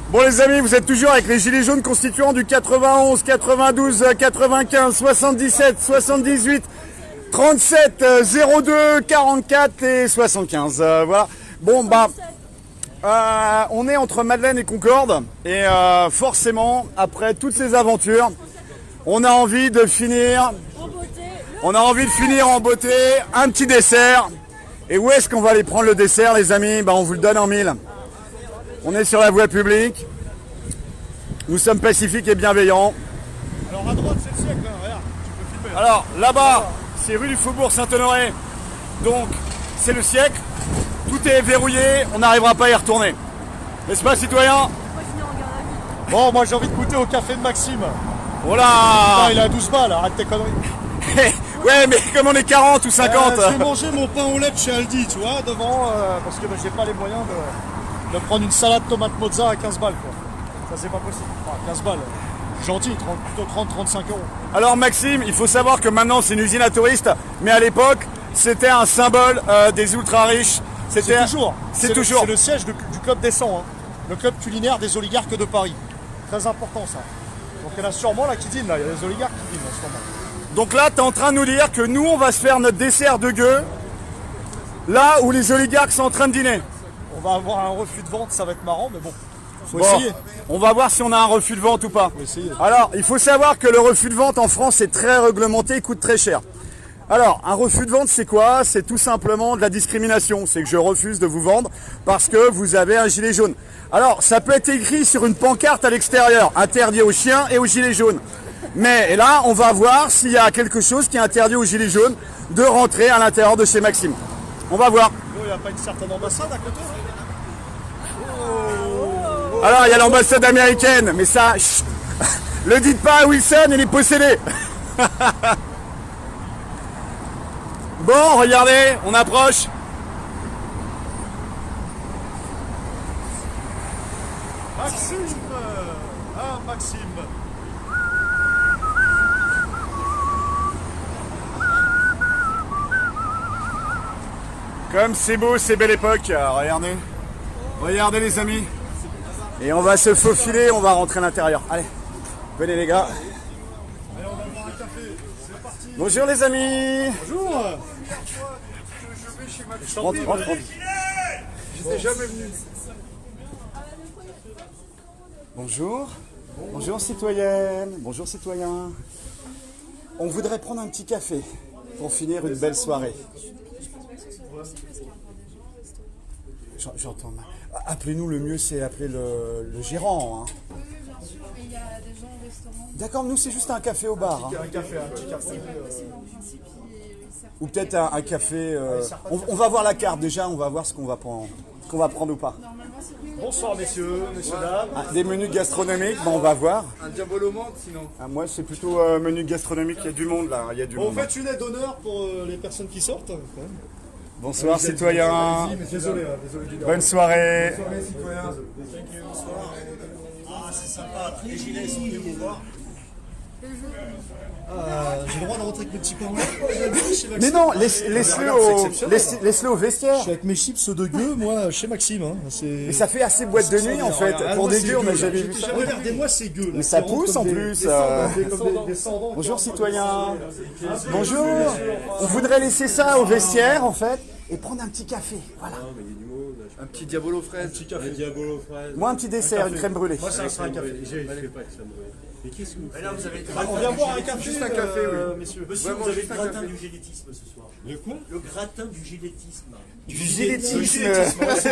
Bon les amis, vous êtes toujours avec les gilets jaunes constituants du 91, 92, 95, 77, 78, 37, 02, 44 et 75. Voilà. Bon bah, on est entre Madeleine et Concorde et forcément, après toutes ces aventures, on a envie de finir. On a envie de finir en beauté, un petit dessert. Et où est-ce qu'on va aller prendre le dessert les amis? Bah, on vous le donne en mille. On est sur la voie publique. Nous sommes pacifiques et bienveillants. Alors à droite c'est le siècle, hein, regarde, tu peux filmer. Alors là-bas, c'est rue du Faubourg Saint-Honoré. Donc c'est le siècle. Tout est verrouillé, on n'arrivera pas à y retourner. N'est-ce pas citoyen? Bon, moi j'ai envie de goûter au café de Maxime. Voilà. Putain, il est à 12 balles, arrête tes conneries. Ouais mais comme on est 40 ou 50. Je vais manger mon pain au lait de chez Aldi, tu vois, devant, parce que j'ai pas les moyens de prendre une salade tomate mozza à 15 balles quoi. Ça c'est pas possible. Enfin, 15 balles. Gentil, plutôt 30-35 euros. Alors Maxime, il faut savoir que maintenant c'est une usine à touristes, mais à l'époque c'était un symbole des ultra riches. C'est toujours. C'est toujours. C'est le siège du club des 100, hein. Le club culinaire des oligarques de Paris. Très important ça. Donc il y en a sûrement là qui dînent, là. Il y a des oligarques qui dînent en ce moment. Donc là, tu es en train de nous dire que nous, on va se faire notre dessert de gueux, là où les oligarques sont en train de dîner. On va avoir un refus de vente, ça va être marrant, mais bon, faut Bon, essayer. on va voir si on a un refus de vente ou pas. Faut essayer. Alors, il faut savoir que le refus de vente en France est très réglementé, il coûte très cher. Alors, un refus de vente, c'est quoi? C'est tout simplement de la discrimination. C'est que je refuse de vous vendre parce que vous avez un gilet jaune. Alors, ça peut être écrit sur une pancarte à l'extérieur, interdit aux chiens et aux gilets jaunes. Mais là, on va voir s'il y a quelque chose qui est interdit aux gilets jaunes de rentrer à l'intérieur de chez Maxime. On va voir. Il n'y a pas une certaine ambassade à côté? Alors, il y a l'ambassade américaine, mais ça, chut, le dites pas à Wilson, il est possédé. Bon, regardez, on approche. Maxime! Ah, Maxime! Comme c'est beau, c'est belle époque. Regardez. Regardez les amis. Et on va se faufiler, on va rentrer à l'intérieur. Allez, venez les gars. Allez, on va boire un café. C'est parti. Bonjour les amis. Bonjour! Je vais chez Maxime. Rentre. J'étais jamais venu. Bonjour. Bonjour citoyenne. Bonjour citoyen. On voudrait prendre un petit café pour finir une belle soirée. J'entends mal. Appelez-nous, le mieux c'est appeler le gérant. Hein. Oui, bien sûr, mais il y a des gens au restaurant. D'accord, nous c'est juste un café au bar. Hein. Un café, un petit café. Dans le principe, ils servent Ou peut-être un café. On va voir la carte déjà, on va voir ce qu'on va prendre ou pas. normalement, c'est plus. Bonsoir messieurs, dames. Ah, des menus gastronomiques, bon, on va voir. Un diabolo menthe sinon. Ah, moi c'est plutôt menu gastronomique, il y a du monde là. Il y a du Bon, monde. faites une aide d'honneur pour les personnes qui sortent. Quand même. Bonsoir citoyen. Désolé, désolé du Bonne soirée. Ah, c'est sympa, les gilets ils sont venus vous voir. J'ai le droit de rentrer avec mes petits pains au lait. Mais non, laisse-le au vestiaire. Je suis avec mes chips de gueux, moi, chez Maxime. Hein. Mais ça fait assez boîte de nuit en fait. Pour des gueux, on n'a jamais vu ça. Regardez-moi ces gueux. Mais ça pousse en plus. Bonjour citoyen. Bonjour. On voudrait laisser ça au vestiaire en fait et prendre un petit café. Voilà. Un petit diabolo fraise. Moi un petit dessert, une crème brûlée. Moi, ça sera un café. Mais qu'est-ce que vous faites? On vient boire un café, Juste un café, oui. messieurs. Monsieur, Vraiment, vous avez juste le un gratin café. du gélétisme ce soir. Le quoi? Le gratin du gélétisme. Du giletisme,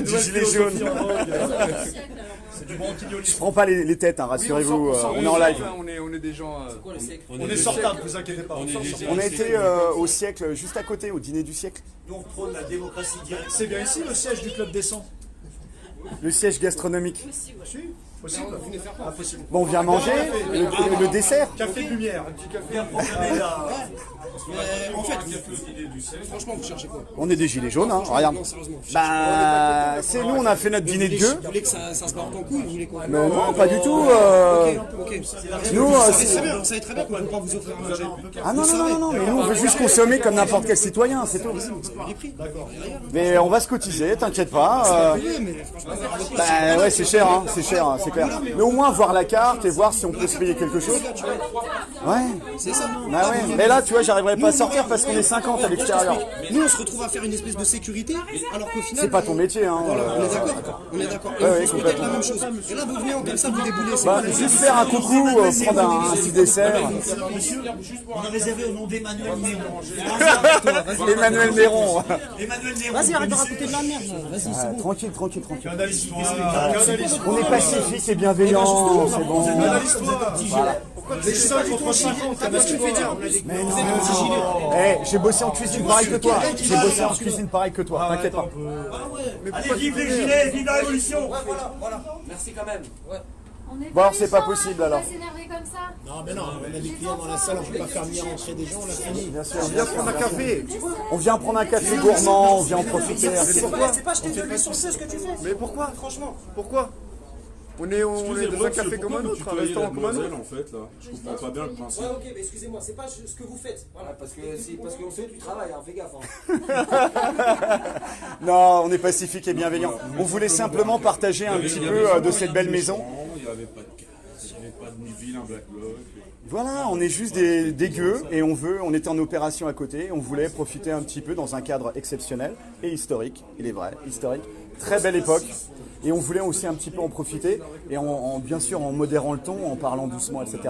du gilet jaune. C'est du branquignoli. Je prends pas les têtes, hein, rassurez-vous. On est en live. On est des gens. On est sortable, vous inquiétez pas. On a été au siècle, juste à côté, au dîner du siècle. Nous, on prône la démocratie directe. C'est bien ici le siège du club des 100. Le siège gastronomique. Possible. Ah, possible. Bon, on vient manger le dessert. Café de lumière. Un petit café. En fait, franchement, vous cherchez quoi? On est des gilets jaunes, hein, regarde. Non, sérieusement. Bah, c'est nous, on a fait notre dîner de gueux. Vous voulez que ça se parte en couille? Vous voulez quoi? Mais non, pas du tout. Ok. Nous, Vous savez très bien qu'on ne peut pas vous offrir à manger. Ah non, non, mais nous, on veut juste consommer comme n'importe quel citoyen, c'est tout. Les prix. D'accord. Mais on va se cotiser, t'inquiète pas. Mais franchement, Bah ouais, c'est cher, hein, c'est cher, hein, c'est clair. Mais au moins voir la carte et voir si on peut se payer quelque chose. Ouais. c'est ça. Bah ouais. Mais là, tu vois, j'arriverai pas à sortir parce qu'on est 50 à l'extérieur. Nous, on se retrouve à faire une espèce de sécurité, alors qu'au final. C'est pas ton métier, hein. Voilà, on est d'accord. Et Ouais, on ouais, fait peut-être la même chose. Et là, vous venez comme ça, vous déboulez. c'est Bah, pas- juste faire un coucou, prendre un petit dessert. Monsieur, on a réservé au nom d'Emmanuel Néron. Emmanuel Néron. Emmanuel Néron. Vas-y, arrête de raconter de la merde. Vas-y, c'est bon. Tranquille. Canalise-toi. On est pacifique et bienveillant, c'est bon. C'est ça contre 50, canalise-toi. Mais non. J'ai bossé en cuisine pareil que toi. J'ai bossé en cuisine pareil que toi, t'inquiète pas. Allez, vive les gilets, vive la révolution. Merci quand même. On est Bon, alors, pas c'est pas méchants, hein, possible, faut alors. pas s'énerver comme ça. Non, mais non, on a des clients dans la salle, on peut pas faire venir entrer des gens, on a fini. Bien sûr. Viens prendre un café. On vient prendre un café gourmand, on vient en profiter. C'est pas jeter de l'huile sur le feu ce que tu fais. Mais pourquoi? Franchement, pourquoi? On est dans un café comme un autre, un restaurant comme un autre. En fait, là, je comprends pas bien le principe. Ouais, ok, mais excusez-moi, c'est pas ce que vous faites. Voilà, parce qu'on sait du travail, hein, fais gaffe. Non, on est pacifique et bienveillant. On voulait simplement partager un petit peu de cette belle maison. Il n'y avait pas de casse, il n'y avait pas de vilain black bloc. Voilà, on est juste des gueux et on était en opération à côté. On voulait profiter un petit peu dans un cadre exceptionnel et historique. Il est vrai, historique. Très belle époque. Et on voulait aussi un petit peu en profiter et bien sûr en modérant le ton, en parlant doucement, etc.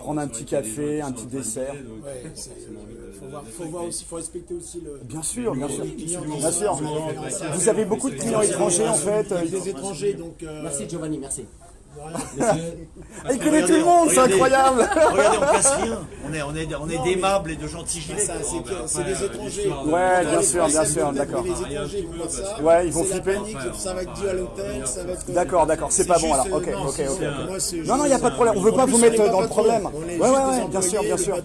Prendre un petit café, un petit dessert. Faut voir aussi, faut respecter aussi le. Bien sûr. Vous avez beaucoup de clients étrangers en fait. Des étrangers, donc. Merci Giovanni, merci. Il connaît tout le monde, c'est incroyable. Regardez, on casse rien. On est d'aimables et de gentils gilets. Ça, c'est des étrangers. Ouais, bien sûr, d'accord. Les étrangers, ils vont voir ça. Ouais, ils vont C'est la flipper. panique, ça va être dû à l'hôtel, ça va être. D'accord, c'est pas bon alors. Ok. Non, Non, il n'y a pas de problème. On veut pas vous mettre dans le problème. Ouais, bien sûr.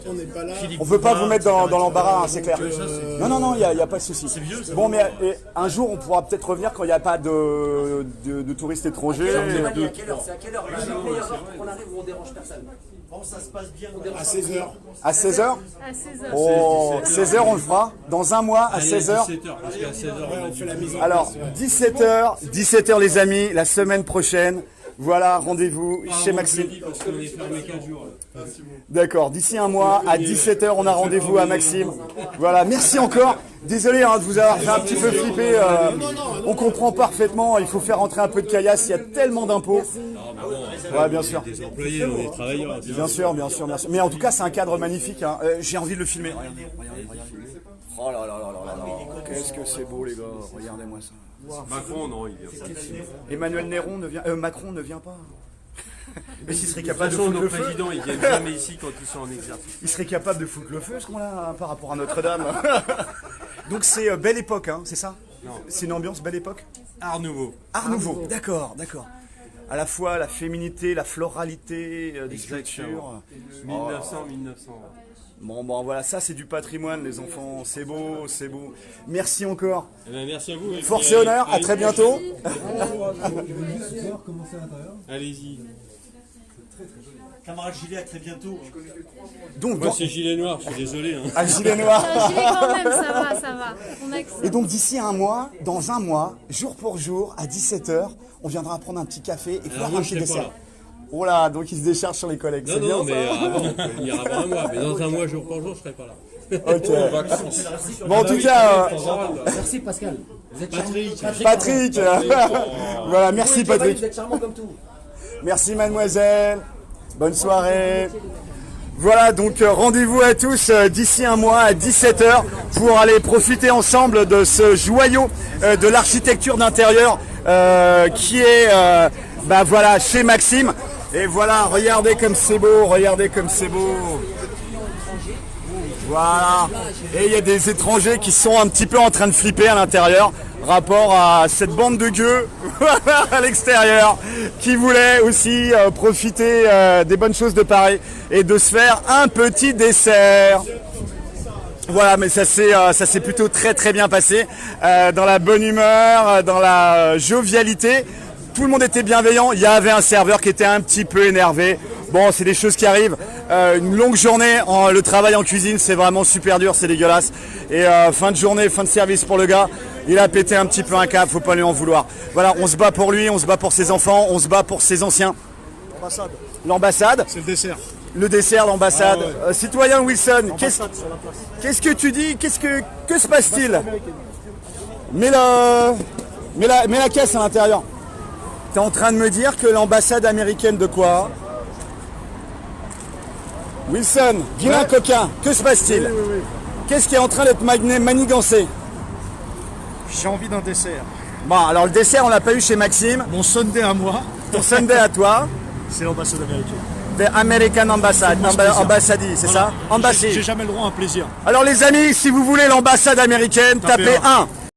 On n'est pas là. On veut pas vous mettre dans l'embarras, hein, c'est clair. Non, il n'y a pas de souci. Bon, mais un jour, on pourra peut-être revenir quand il n'y a pas de touristes étrangers. Giovanni, à quelle heure? C'est à quelle heure? La meilleure heure pour qu'on arrive où on dérange personne. Bon, ça se passe bien. À 16h. À 16h À 16h. Oh, 16h, on le fera. Dans un mois, à 16h. 17h, parce qu'à 16h, On fait la mise en Alors, 17h les amis, la semaine prochaine. Voilà, rendez-vous chez Maxime. parce qu'on est fermé 4 jours. D'accord, d'ici un mois, à 17h, on a rendez-vous à Maxime. Voilà, merci encore. Désolé de vous avoir fait un petit peu flipper. On comprend parfaitement, il faut faire entrer un peu de caillasse, il y a tellement d'impôts. Ouais, bien sûr. Les employés, on est travailleurs. Bien sûr. Mais en tout cas, c'est un cadre magnifique. Hein. J'ai envie de le filmer. Regardez. Oh là là. Qu'est-ce que c'est beau, les gars. Regardez-moi ça. Macron, non, il vient pas. Emmanuel Néron ne vient... Macron ne vient pas. Mais s'il serait De capable toute de façon, foutre nos le feu, présidents, ils viennent jamais ici quand ils sont en exercice. il serait capable de foutre le feu, ce qu'on-là, par rapport à Notre-Dame. Donc c'est belle époque, hein, c'est ça? Non. C'est une ambiance belle époque? Art nouveau. Art nouveau, d'accord. À la fois la féminité, la floralité des sculptures. 1900. Bon, voilà, ça c'est du patrimoine, les enfants. C'est beau. Merci encore. Eh ben, merci à vous. Et Force puis, et honneur, à très bientôt. Allez-y. Camarade gilet, à très bientôt. Donc, Moi, c'est gilet noir, je suis désolé. Hein. à gilet noir. J'y vais quand même, ça va. On accepte. Et donc d'ici dans un mois, jour pour jour, à 17h, on viendra prendre un petit café et faire moi, un je petit serai pas dessert. là. Oh là, donc il se décharge sur les collègues. Non, C'est bien, non, mais ça avant, il y aura pas un mois. Mais dans un mois, jour pour jour, je serai pas là. Ok. Bon, en tout cas, Merci Pascal. Vous êtes Patrick. Voilà, merci Giovanni, Patrick. vous êtes charmant comme tout. Merci mademoiselle. Bonne soirée. Voilà, donc rendez-vous à tous d'ici un mois à 17h pour aller profiter ensemble de ce joyau de l'architecture d'intérieur qui est voilà, chez Maxime. Et voilà, regardez comme c'est beau, Voilà. Et il y a des étrangers qui sont un petit peu en train de flipper à l'intérieur. Rapport à cette bande de gueux à l'extérieur qui voulait aussi profiter des bonnes choses de Paris et de se faire un petit dessert. Voilà, mais ça s'est plutôt très bien passé. Dans la bonne humeur, dans la jovialité. Tout le monde était bienveillant. Il y avait un serveur qui était un petit peu énervé. Bon, c'est des choses qui arrivent. Une longue journée, le travail en cuisine, c'est vraiment super dur, c'est dégueulasse. Et fin de journée, fin de service pour le gars, il a pété un petit peu un câble, faut pas lui en vouloir. Voilà, on se bat pour lui, on se bat pour ses enfants, on se bat pour ses anciens. L'ambassade, L'ambassade, c'est le dessert. le dessert, l'ambassade. Ah ouais. Citoyen Wilson, L'ambassade, c'est la place. qu'est-ce que tu dis? Que se passe-t-il? Mets la caisse à l'intérieur. T'es en train de me dire que l'ambassade américaine de quoi? Wilson, vilain coquin, que se passe-t-il? Oui. Qu'est-ce qui est en train d'être manigancé? J'ai envie d'un dessert. Bon, alors le dessert, on l'a pas eu chez Maxime. Mon Sunday à moi, Ton Sunday à toi, c'est l'ambassade américaine. the American Ambassade, ambassade, c'est ça? J'ai Ambassade. jamais le droit à un plaisir. Alors les amis, si vous voulez l'ambassade américaine, tapez Tapez 1.